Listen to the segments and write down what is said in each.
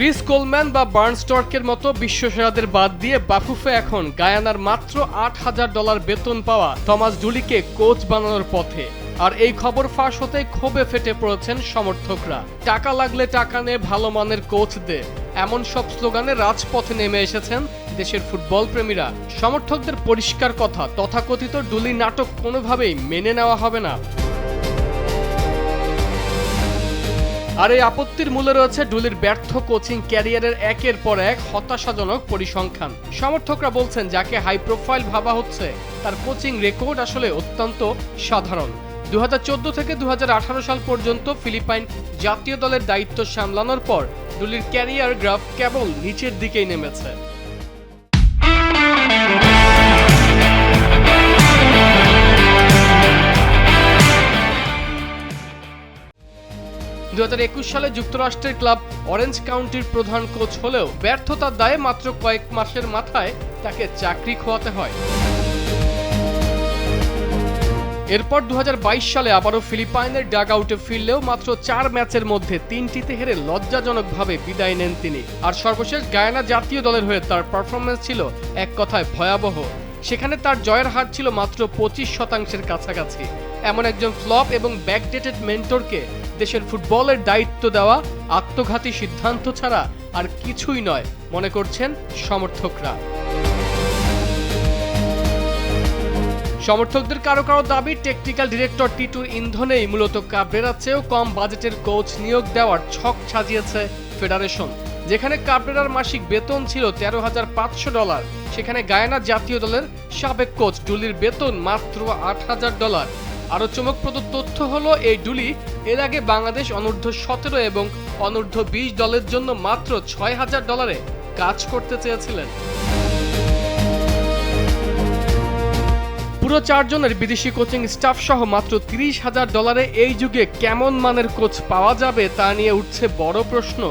Chris Coleman বা বার্নস্টর্কের মতো বিশ্বসেরাদের বাদ দিয়ে বাফুফে এখন গায়ানার মাত্র $8,000 বেতন পাওয়া থমাস ডুলিকে কোচ বানানোর পথে। আর এই খবর ফাঁস হতেই ক্ষোভে ফেটে পড়েছেন সমর্থকরা। টাকা লাগলে টাকা নে, ভালো মানের কোচ দে, এমন সব স্লোগানে রাজপথে নেমে এসেছেন দেশের ফুটবল প্রেমীরা। সমর্থকদের পরিষ্কার কথা, তথাকথিত ডুলি নাটক কোনোভাবেই মেনে নেওয়া হবে না। আর এই আপত্তির মূলে রয়েছে ডুলির ব্যর্থ কোচিং ক্যারিয়ারের একের পর এক হতাশাজনক পরিসংখ্যান। সমর্থকরা বলছেন, যাকে হাই প্রোফাইল ভাবা হচ্ছে তার কোচিং রেকর্ড আসলে অত্যন্ত সাধারণ। 2014 থেকে 2018 সাল পর্যন্ত ফিলিপাইন জাতীয় দলের দায়িত্ব সামলানোর পর ডুলির ক্যারিয়ার গ্রাফ কেবল নিচের দিকেই নেমেছে। 2021 সালে যুক্তরাষ্ট্রের ক্লাব অরেঞ্জ কাউন্টির প্রধান কোচ হলেও ব্যর্থতার দায়ে মাত্র কয়েক মাসের মাথায় তাকে চাকরি খোয়াতে হয়। এরপর 2022 সালে আবারও ফিলিপাইনের ডাগ আউটে ফিরলেও মাত্র 4 ম্যাচের মধ্যে 3টিতে হেরে লজ্জাজনকভাবে বিদায় নেন তিনি। আর সর্বশেষ গায়ানা জাতীয় দলের হয়ে তার পারফরমেন্স ছিল এক কথায় ভয়াবহ। সেখানে তার জয়ের হার ছিল মাত্র 25% কাছাকাছি। এমন একজন ফ্লপ এবং ব্যাকডেটেড মেন্টরকে দেশের ফুটবলের দায়িত্ব দেওয়া আত্মঘাতী সিদ্ধান্ত ছাড়া আর কিছুই নয় মনে করছেন সমর্থকরা। সমর্থকদের কারো কারো দাবি, টেকনিক্যাল ডিরেক্টর টিটুর ইন্ধনেই মূলত কাবরেরার চেয়েও কম বাজেটের কোচ নিয়োগ দেওয়ার ছক সাজিয়েছে ফেডারেশন। যেখানে কাবরেরার মাসিক বেতন ছিল $13,500, সেখানে গায়ানা জাতীয় দলের সাবেক কোচ ডুলির বেতন মাত্র $8,000। আরও চমকপ্রদ তথ্য হলো, এই ডুলি এর আগে বাংলাদেশ অনূর্ধ্ব-17 এবং অনূর্ধ্ব-20 দলের জন্য মাত্র $6,000 কাজ করতে চেয়েছিলেন। পুরো 4 জনের বিদেশি কোচিং স্টাফ সহ মাত্র $30,000 এই যুগে কেমন মানের কোচ পাওয়া যাবে তা নিয়ে উঠছে বড় প্রশ্ন।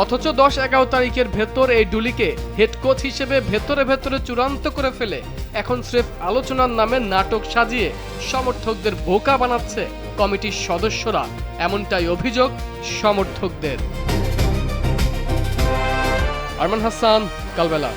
অথচ 10-11 তারিখের ভেতর এই ডুলিকে হেড কোচ হিসেবে ভেতরে ভেতরে চূড়ান্ত করে ফেলে এখন স্রেফ আলোচনার নামে নাটক সাজিয়ে সমর্থকদের বোকা বানাচ্ছে কমিটির সদস্যরা, এমনটাই অভিযোগ সমর্থকদের। আরমান হাসান, কালবেলা।